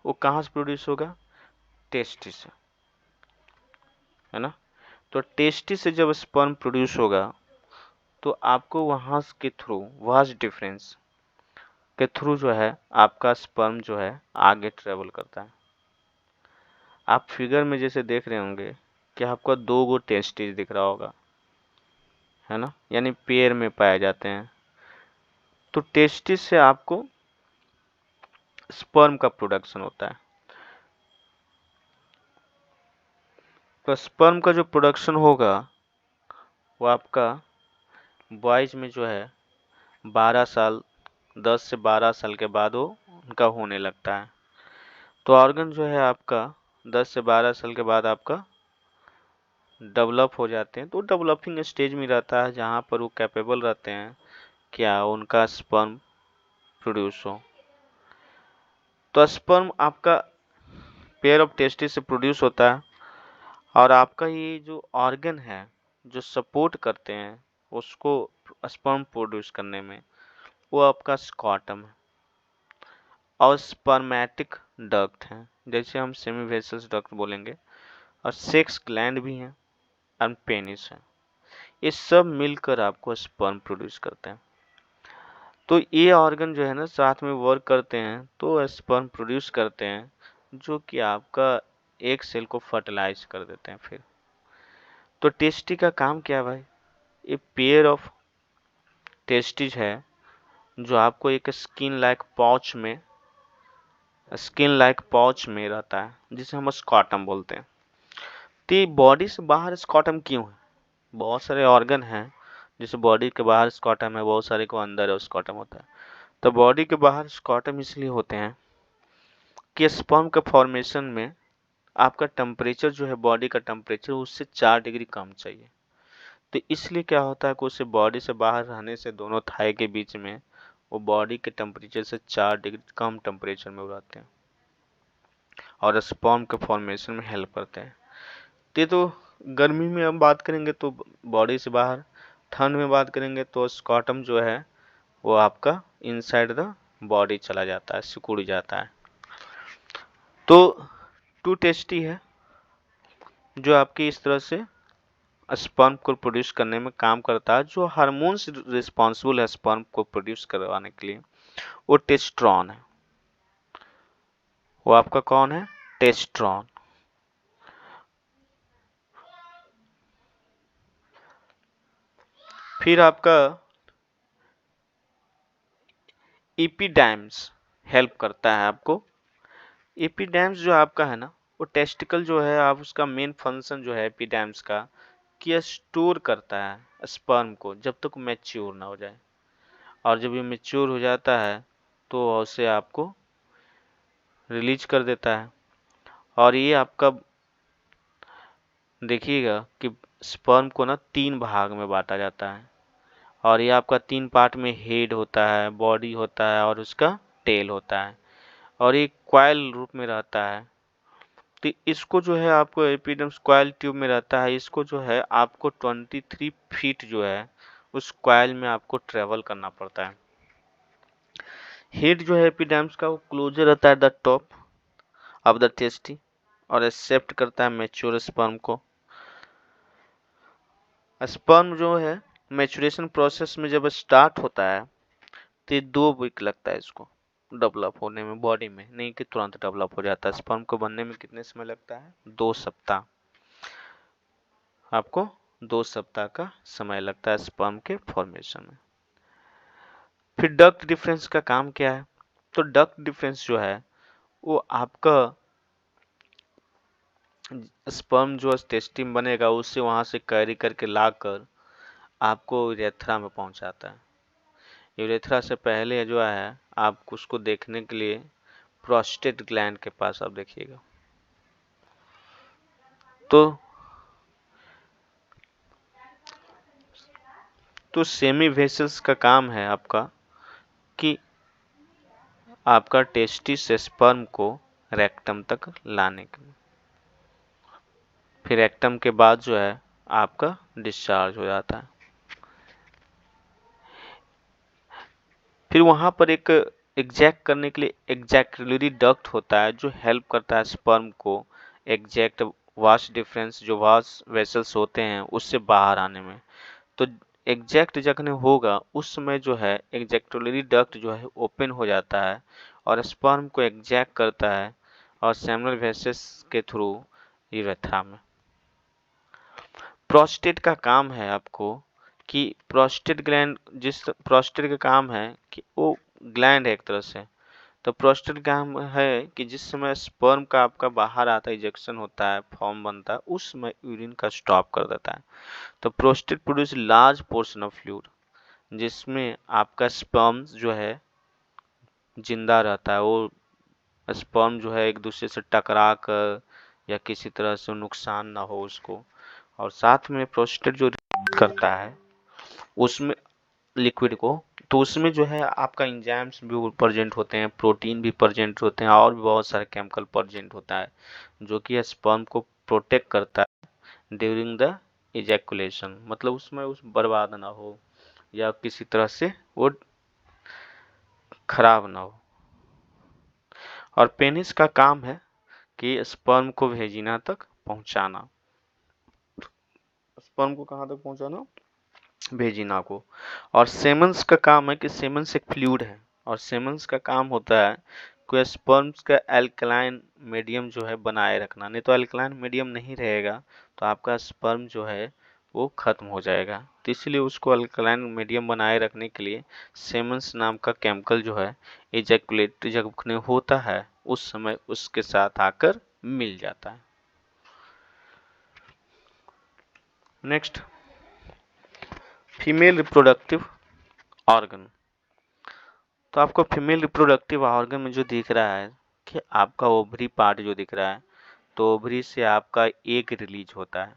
वो कहाँ से produce होगा, testis से, है ना। तो टेस्टिस से जब स्पर्म प्रोड्यूस होगा, तो आपको वहां के थ्रू वास्ट डिफरेंस के थ्रू जो है आपका स्पर्म जो है आगे ट्रेवल करता है। आप फिगर में जैसे देख रहे होंगे कि आपका 2 गो टेस्टिस दिख रहा होगा, है ना, यानी पेयर में पाए जाते हैं। तो टेस्टिस से आपको स्पर्म का प्रोडक्शन होता है। तो स्पर्म का जो प्रोडक्शन होगा वो आपका बॉयज में जो है 12 साल 10 से 12 साल के बाद वो उनका होने लगता है। तो ऑर्गन जो है आपका 10 से 12 साल के बाद आपका डेवलप हो जाते हैं। तो डेवलपिंग स्टेज में रहता है जहाँ पर वो कैपेबल रहते हैं क्या उनका स्पर्म प्रोड्यूस हो। तो स्पर्म आपका पेयर ऑफ टेस्टिस से प्रोड्यूस होता है और आपका ये जो ऑर्गन है जो सपोर्ट करते हैं उसको स्पर्म प्रोड्यूस करने में, वो आपका स्कॉटम है और स्पर्मेटिक डक्ट है, जैसे हम सेमीवेसस डक्ट बोलेंगे, और सेक्स ग्लैंड भी हैं और पेनिस है। ये सब मिलकर आपको स्पर्म प्रोड्यूस करते हैं। तो ये ऑर्गन जो है ना साथ में वर्क करते हैं तो स्पर्म प्रोड्यूस करते हैं जो कि आपका एक सेल को फर्टिलाइज कर देते हैं। फिर तो टेस्टी का काम क्या है भाई, ये पेयर ऑफ टेस्टिज है जो आपको एक स्किन लाइक पाउच में रहता है जिसे हम स्कॉटम बोलते हैं। तो बॉडी से बाहर स्कॉटम क्यों है? बहुत सारे ऑर्गन हैं जैसे बॉडी के बाहर स्कॉटम है, बहुत सारे को अंदर है स्कॉटम होता है। तो बॉडी के बाहर स्कॉटम इसलिए होते हैं कि स्पर्म के फॉर्मेशन में आपका टेम्परेचर जो है बॉडी का टेम्परेचर उससे 4 डिग्री कम चाहिए। तो इसलिए क्या होता है कि उसे बॉडी से बाहर रहने से दोनों थाई के बीच में वो बॉडी के टेम्परेचर से 4 डिग्री कम टेम्परेचर में रहते हैं और स्पर्म के फॉर्मेशन में हेल्प करते हैं। तो गर्मी में हम बात करेंगे तो बॉडी से बाहर, ठंड में बात करेंगे तो स्कॉटम जो है वो आपका इनसाइड द बॉडी चला जाता है, सिकुड़ जाता है। तो टू टेस्टी है जो आपकी इस तरह से स्पर्म को प्रोड्यूस करने में काम करता है। जो हार्मोन्स रिस्पॉन्सिबल है स्पर्म को प्रोड्यूस करवाने के लिए वो टेस्ट्रॉन है। वो आपका कौन है? टेस्ट्रॉन। फिर आपका एपिडर्मिस हेल्प करता है आपको। एपिडर्मिस जो आपका है ना वो टेस्टिकल जो है आप उसका मेन फंक्शन जो है एपिडर्मिस का कि स्टोर करता है स्पर्म को जब तक मैच्योर ना हो जाए, और जब ये मैच्योर हो जाता है तो उसे आपको रिलीज कर देता है। और ये आपका देखिएगा कि स्पर्म को ना 3 भाग में बांटा जाता है और ये आपका 3 पार्ट में हेड होता है, बॉडी होता है और उसका टेल होता है और ये क्वाइल रूप में रहता है। तो इसको जो है आपको एपिडर्मिस कॉइल ट्यूब में रहता है, इसको जो है आपको 23 फीट जो है उस कॉइल में आपको ट्रेवल करना पड़ता है। हेड जो है एपिडर्मिस का वो क्लोजर रहता है the top of the tasty और एक्सेप्ट करता है मैच्योर स्पर्म को। स्पर्म जो है मैच्योरेशन प्रोसेस में जब स्टार्ट होता है तो ये 2 वीक लगता है इसको डेवलप होने में बॉडी में, नहीं कि तुरंत डेवलप हो जाता है। स्पर्म को बनने में कितने समय लगता है? 2 सप्ताह। आपको 2 सप्ताह का समय लगता है स्पर्म के फॉर्मेशन में। फिर डक्ट डिफरेंस का काम क्या है? तो डक्ट डिफरेंस जो है वो आपका स्पर्म जो टेस्टिम बनेगा उससे वहां से कैरी करके लाकर आपको यूरेथ्रा में पहुंचाता है। यूरेथ्रा से पहले जो है आपको उसको देखने के लिए प्रोस्टेट ग्लैंड के पास आप देखिएगा। तो सेमी वेसल्स का काम है आपका कि आपका टेस्टिस से स्पर्म को रेक्टम तक लाने के लिए। फिर रेक्टम के बाद जो है आपका डिस्चार्ज हो जाता है। फिर वहां पर एक एग्जैक्ट करने के लिए एग्जैक्युलरी डक्ट होता है जो हेल्प करता है स्पर्म को एग्जैक्ट वास डिफरेंस जो वास वेसल्स होते हैं उससे बाहर आने में। तो एग्जैक्ट जखने होगा उस समय जो है एग्जैक्टोलरी डक्ट जो है ओपन हो जाता है और स्पर्म को एग्जैक्ट करता है और सेमिनल वेसेस के थ्रू यूरेथ्रा में। प्रोस्टेट का काम है आपको कि प्रोस्टेट ग्लैंड, जिस प्रोस्टेट का काम है कि वो ग्लैंड है एक तरह से, तो प्रोस्टेट काम है कि जिस समय स्पर्म का आपका बाहर आता है, इजेक्शन होता है, फॉर्म बनता है, उस समय यूरिन का स्टॉप कर देता है। तो prostate produce large portion of fluid जिसमें आपका स्पर्म जो है जिंदा रहता है। वो स्पर्म जो है एक दूसरे से टकरा कर या किसी तरह से नुकसान ना हो उसको, और साथ में प्रोस्टेट जो करता है उसमें लिक्विड को, तो उसमें जो है आपका इंजाइम्स भी प्रेजेंट होते हैं, प्रोटीन भी प्रेजेंट होते हैं और भी बहुत सारे केमिकल प्रेजेंट होता है जो कि स्पर्म को प्रोटेक्ट करता है ड्यूरिंग द इजैकुलेशन, मतलब उसमें उस बर्बाद ना हो या किसी तरह से वो खराब ना हो। और पेनिस का काम है कि स्पर्म को वेजिना तक पहुंचाना। स्पर्म को कहां तक पहुंचाना? वेजिना को। और सेमेंस का काम है कि सेमेंस एक फ्लूइड है और सेमेंस का काम होता है कि स्पर्म्स का एल्कलाइन मीडियम जो है बनाए रखना, नहीं तो एल्कलाइन मीडियम नहीं रहेगा तो आपका स्पर्म जो है वो खत्म हो जाएगा। तो इसलिए उसको अल्कलाइन मीडियम बनाए रखने के लिए सेमेंस नाम का केमिकल जो है इजैकुलेट जब होता है उस समय उसके साथ आकर मिल जाता है। Next, female reproductive organ. तो आपको फीमेल रिप्रोडक्टिव ऑर्गन में जो दिख रहा है कि आपका ओवरी पार्ट जो दिख रहा है, तो ओवरी से आपका एग रिलीज होता है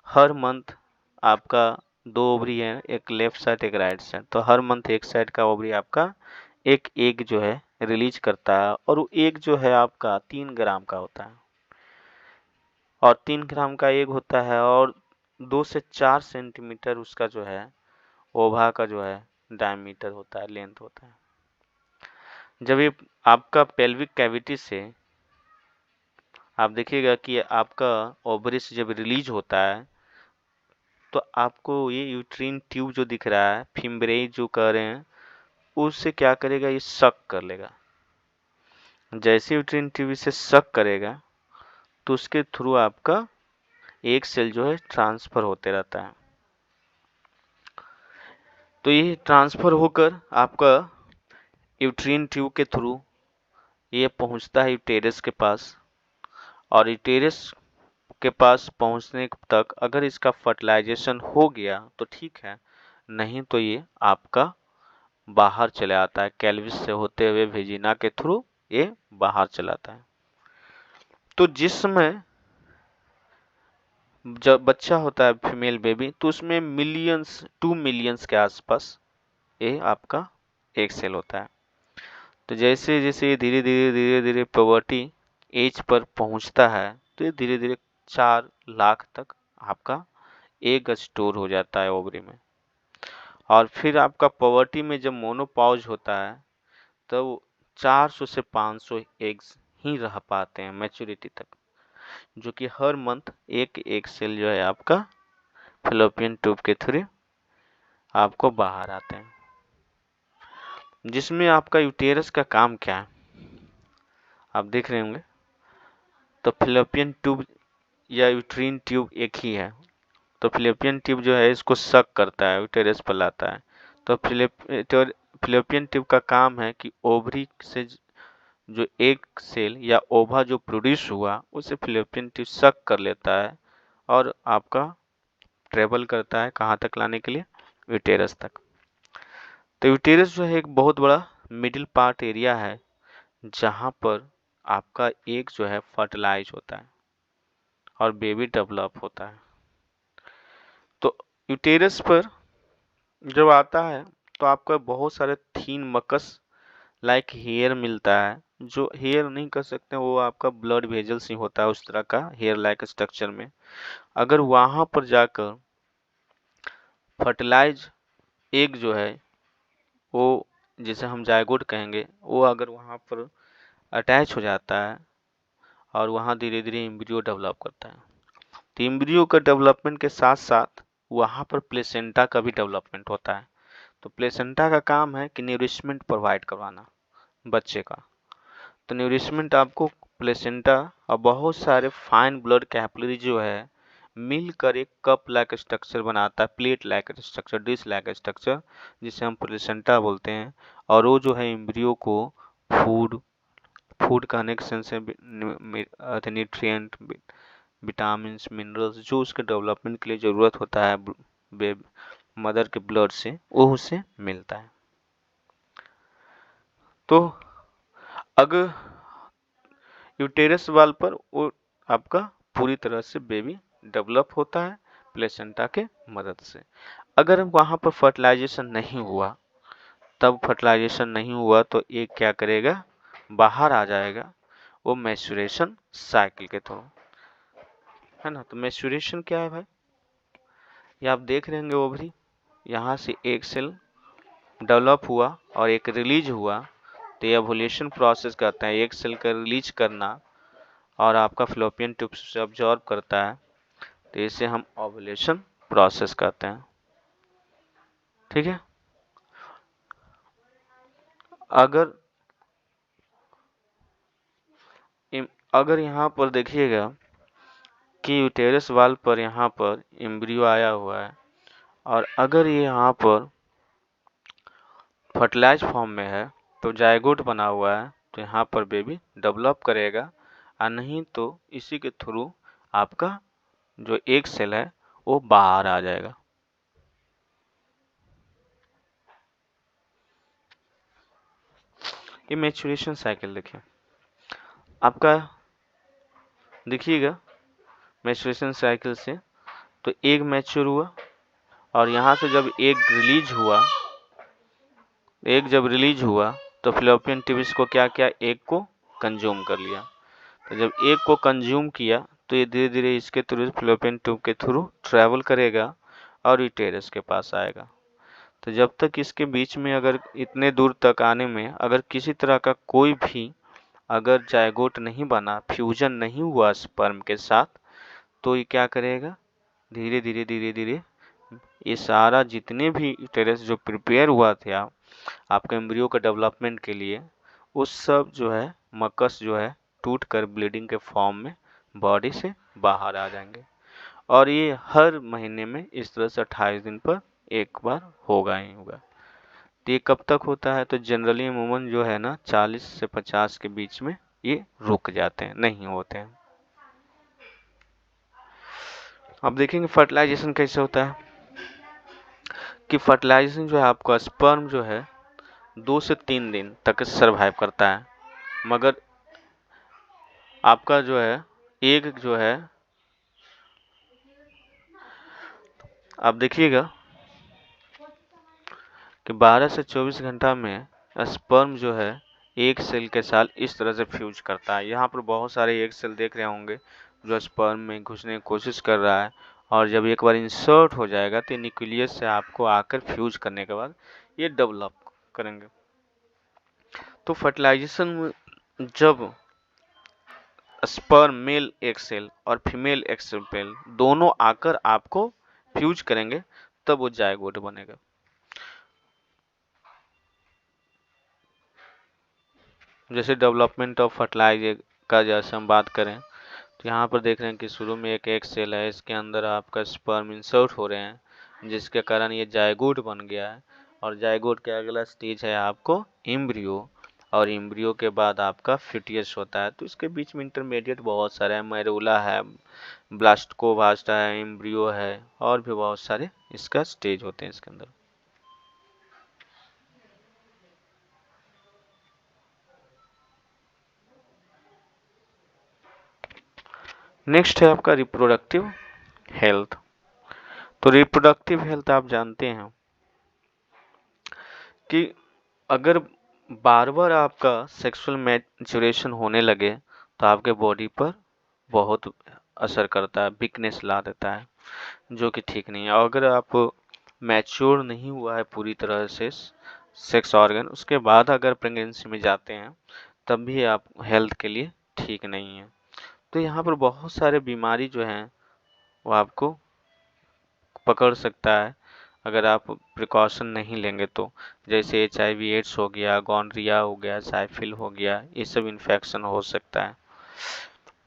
हर मंथ। आपका दो ओवरी है, एक लेफ्ट साइड एक राइट साइड, तो हर मंथ एक साइड का ओवरी आपका एक एग जो है रिलीज करता है और वो एग जो है आपका 3 ग्राम का होता है और 3 ग्राम का एग होता है और 2 से 4 सेंटीमीटर उसका जो है ओवा का जो है डायमीटर होता है, लेंथ होता है। जब ये आपका पेल्विक कैविटी से आप देखिएगा कि आपका ओवरी से जब रिलीज होता है तो आपको ये यूट्रीन ट्यूब जो दिख रहा है, फिम्ब्रेई जो कह रहे हैं, उससे क्या करेगा, ये सक कर लेगा। जैसे यूट्रीन ट्यूब इसे सक करेगा तो उसके थ्रू आपका एक सेल जो है ट्रांसफर होते रहता है। तो ये ट्रांसफर होकर आपका यूट्रीन ट्यूब के थ्रू ये पहुंचता है यूटेरस के पास, और यूटेरस के पास पहुंचने तक अगर इसका फर्टिलाइजेशन हो गया तो ठीक है, नहीं तो ये आपका बाहर चले आता है, कैल्विस से होते हुए वेजिना के थ्रू ये बाहर चलाता है। तो जिस समय जब बच्चा होता है फीमेल बेबी, तो उसमें मिलियंस 2 मिलियंस के आसपास ये आपका एक सेल होता है। तो जैसे जैसे धीरे धीरे प्यूबर्टी एज पर पहुंचता है तो ये धीरे धीरे 4 लाख तक आपका एग स्टोर हो जाता है ओवरी में। और फिर आपका प्यूबर्टी में जब मोनोपॉज होता है तो 400 से 500 एग्स ही रह पाते हैं मैच्योरिटी तक, जो कि हर मंथ एक एक सेल जो है आपका फैलोपियन ट्यूब के थ्रू आपको बाहर आते हैं। जिसमें आपका यूटेरस का काम क्या है आप देख रहे होंगे। तो फैलोपियन ट्यूब या यूट्रीन ट्यूब एक ही है। तो फैलोपियन ट्यूब जो है इसको सक करता है, यूटेरस पर लाता है। तो फैलोपियन ट्यूब का काम है कि ओवरी से जो एक सेल या ओवा जो प्रोड्यूस हुआ उसे फैलोपियन ट्यूब सक कर लेता है और आपका ट्रेवल करता है कहाँ तक लाने के लिए, यूटेरस तक। तो यूटेरस जो है एक बहुत बड़ा मिडिल पार्ट एरिया है जहाँ पर आपका एग जो है फर्टिलाइज होता है और बेबी डेवलप होता है। तो यूटेरस पर जब आता है तो आपका बहुत सारे थीन मकस लाइक हेयर मिलता है, जो हेयर नहीं कर सकते, वो आपका ब्लड वेजल्स ही होता है उस तरह का हेयर लाइक स्ट्रक्चर में। अगर वहां पर जाकर फर्टिलाइज एग जो है वो, जिसे हम जायगोट कहेंगे, वो अगर वहां पर अटैच हो जाता है और वहां धीरे धीरे एम्ब्रियो डेवलप करता है। तो एम्ब्रियो का डेवलपमेंट के साथ साथ वहाँ पर प्लेसेंटा का भी डेवलपमेंट होता है। तो प्लेसेंटा का काम है कि न्यूरिशमेंट प्रोवाइड करवाना बच्चे का। तो न्यूरिशमेंट आपको प्लेसेंटा और बहुत सारे फाइन ब्लड कैपिलरी जो है मिलकर एक कप लाइक स्ट्रक्चर बनाता है, plate like structure, dish like structure, जिसे हम प्लेसेंटा बोलते हैं। और वो जो है एम्ब्रियो को फूड फूड कनेक्शन से न्यूट्रिएंट, विटामिन्स, मिनरल्स जो उसके डेवलपमेंट के लिए ज़रूरत होता है बेबी मदर के ब्लड से, वो उसे मिलता है। तो अगर यूटेरस वाल पर वो आपका पूरी तरह से बेबी डेवलप होता है प्लेसेंटा के मदद से। अगर वहाँ पर फर्टिलाइजेशन नहीं हुआ, तब फर्टिलाइजेशन नहीं हुआ तो एक क्या करेगा, बाहर आ जाएगा, वो मैच्योरेशन साइकिल के थ्रू, है ना। तो मैच्योरेशन क्या है भाई, ये आप देख रहे होंगे ओवरी, यहाँ से एक सेल डेवलप हुआ और एक रिलीज हुआ, तो ये ओव्यूलेशन प्रोसेस कहते हैं, एक सेल का रिलीज करना और आपका फ्लोपियन ट्यूब से अब्जॉर्ब करता है, तो इसे हम ओव्यूलेशन प्रोसेस कहते हैं। ठीक है। अगर यहाँ पर देखिएगा कि यूटेरस वाल पर यहाँ पर एम्ब्रियो आया हुआ है, और अगर ये यहाँ पर फर्टिलाइज फॉर्म में है तो जायगोट बना हुआ है, तो यहाँ पर बेबी डेवलप करेगा, और नहीं तो इसी के थ्रू आपका जो एक सेल है वो बाहर आ जाएगा। ये मैच्योरेशन साइकिल देखिए आपका, देखिएगा मैच्योरेशन साइकिल से, तो एक मैच्योर हुआ और यहाँ से जब एक जब रिलीज हुआ तो फ्लोपियन ट्यूब्स को क्या किया, एक को कंज्यूम कर लिया। तो जब एक को कंज्यूम किया तो ये धीरे धीरे इसके थ्रू फ्लोपियन ट्यूब के थ्रू ट्रैवल करेगा और यूटेरस के पास आएगा। तो जब तक इसके बीच में, अगर इतने दूर तक आने में अगर किसी तरह का कोई भी अगर जायगोट नहीं बना, फ्यूजन नहीं हुआ स्पर्म के साथ, तो ये क्या करेगा, धीरे धीरे धीरे धीरे ये सारा जितने भी यूटेरस जो प्रिपेयर हुआ थे आपके एम्ब्रियो के डेवलपमेंट के लिए, उस सब जो है मकस जो है टूट कर ब्लीडिंग के फॉर्म में बॉडी से बाहर आ जाएंगे। और ये हर महीने में इस तरह से 28 दिन पर एक बार होगा ही होगा। तो ये कब तक होता है, तो जनरली अमूमन जो है ना 40 से 50 के बीच में ये रुक जाते हैं, नहीं होते हैं। अब देखेंगे फर्टिलाइजेशन कैसे होता है, कि फर्टिलाइजेशन जो है आपका स्पर्म जो है 2 से 3 दिन तक सरवाइव करता है, मगर आपका जो है एक जो है, आप देखिएगा कि 12 से 24 घंटा में स्पर्म जो है एक सेल के साथ इस तरह से फ्यूज करता है। यहाँ पर बहुत सारे एक सेल देख रहे होंगे जो स्पर्म में घुसने की कोशिश कर रहा है, और जब एक बार इंसर्ट हो जाएगा तो न्यूक्लियस से आपको आकर फ्यूज करने के बाद ये डेवलप करेंगे। तो फर्टिलाइजेशन में जब स्पर्म मेल एक सेल और फीमेल एक सेल दोनों आकर आपको फ्यूज करेंगे, तब वो जायगोट बनेगा। जैसे डेवलपमेंट ऑफ फर्टिलाइजर का जैसे हम बात करें, तो यहाँ पर देख रहे हैं कि शुरू में एक सेल है, इसके अंदर आपका स्पर्म इंसर्ट हो रहे हैं, जिसके कारण ये जायगोट बन गया है। और जायगोट के अगला स्टेज है आपको एम्ब्रियो, और एम्ब्रियो के बाद आपका फिटियस होता है। तो इसके बीच में इंटरमीडिएट बहुत सारे हैं, मैरूला है, ब्लास्टोवास्टा है, एम्ब्रियो है, और भी बहुत सारे इसका स्टेज होते हैं इसके अंदर। नेक्स्ट है आपका रिप्रोडक्टिव हेल्थ। तो रिप्रोडक्टिव हेल्थ आप जानते हैं कि अगर बार बार आपका सेक्सुअल मैच्योरेशन होने लगे तो आपके बॉडी पर बहुत असर करता है, वीकनेस ला देता है, जो कि ठीक नहीं है। और अगर आप मैच्योर नहीं हुआ है पूरी तरह से सेक्स ऑर्गन, उसके बाद अगर प्रेगनेंसी में जाते हैं, तब भी आप हेल्थ के लिए ठीक नहीं है। तो यहाँ पर बहुत सारे बीमारी जो हैं वो आपको पकड़ सकता है अगर आप प्रिकॉशन नहीं लेंगे तो, जैसे HIV एड्स हो गया, गॉनरिया हो गया, साइफिल हो गया, ये सब इन्फेक्शन हो सकता है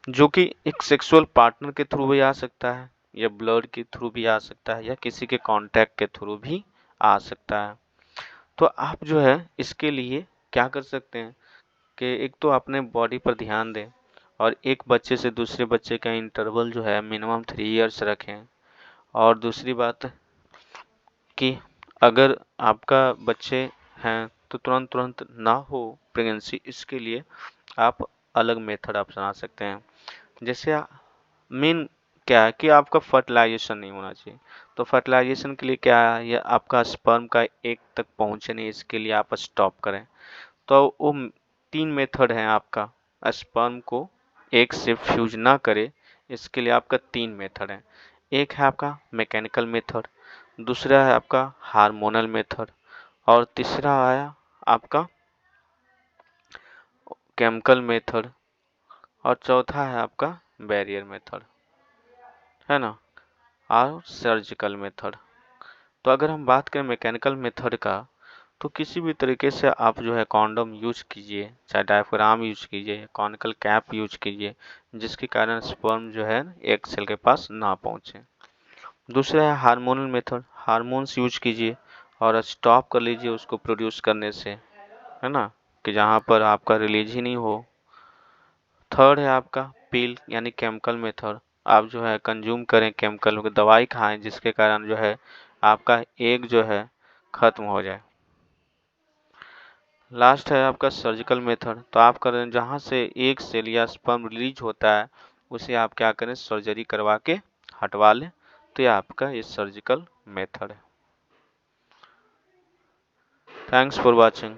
जो कि एक सेक्सुअल पार्टनर के थ्रू भी आ सकता है या ब्लड के थ्रू भी आ सकता है या किसी के कांटेक्ट के थ्रू भी आ सकता है। तो आप जो है इसके लिए क्या कर सकते हैं कि एक तो अपने बॉडी पर ध्यान दें और एक बच्चे से दूसरे बच्चे का इंटरवल जो है मिनिमम 3 इयर्स रखें। और दूसरी बात कि अगर आपका बच्चे हैं तो तुरंत तुरंत ना हो प्रेगनेंसी, इसके लिए आप अलग मेथड अपना सकते हैं। जैसे मेन क्या है कि आपका फर्टिलाइजेशन नहीं होना चाहिए, तो फर्टिलाइजेशन के लिए क्या है, या आपका स्पर्म का एक तक पहुंचे नहीं, इसके लिए आप स्टॉप करें। तो वो 3 मेथड हैं आपका स्पर्म को एक से फ्यूज ना करे, इसके लिए आपका 3 मेथड है। एक है आपका मैकेनिकल मेथड, दूसरा है आपका हार्मोनल मेथड और तीसरा आया आपका केमिकल मेथड और चौथा है आपका बैरियर मेथड, है ना, और सर्जिकल मेथड। तो अगर हम बात करें मैकेनिकल मेथड का, तो किसी भी तरीके से आप जो है कॉन्डोम यूज कीजिए, चाहे डायफ्राम यूज कीजिए, कॉनिकल कैप यूज कीजिए, जिसके कारण स्पर्म जो है एग सेल के पास ना पहुंचे। दूसरा है हार्मोनल मेथड, हार्मोन्स यूज कीजिए और स्टॉप कर लीजिए उसको प्रोड्यूस करने से, है ना, कि जहाँ पर आपका रिलीज ही नहीं हो। थर्ड है आपका पिल यानी केमिकल मेथड, आप जो है कंज्यूम करें केमिकल दवाई खाएं जिसके कारण जो है आपका एग जो है खत्म हो जाए। लास्ट है आपका सर्जिकल मेथड, तो आप करें जहाँ से एक सेल या स्पर्म रिलीज होता है उसे आप क्या करें सर्जरी करवा के हटवा लें, तो ये आपका ये सर्जिकल मेथड है। Thanks for watching.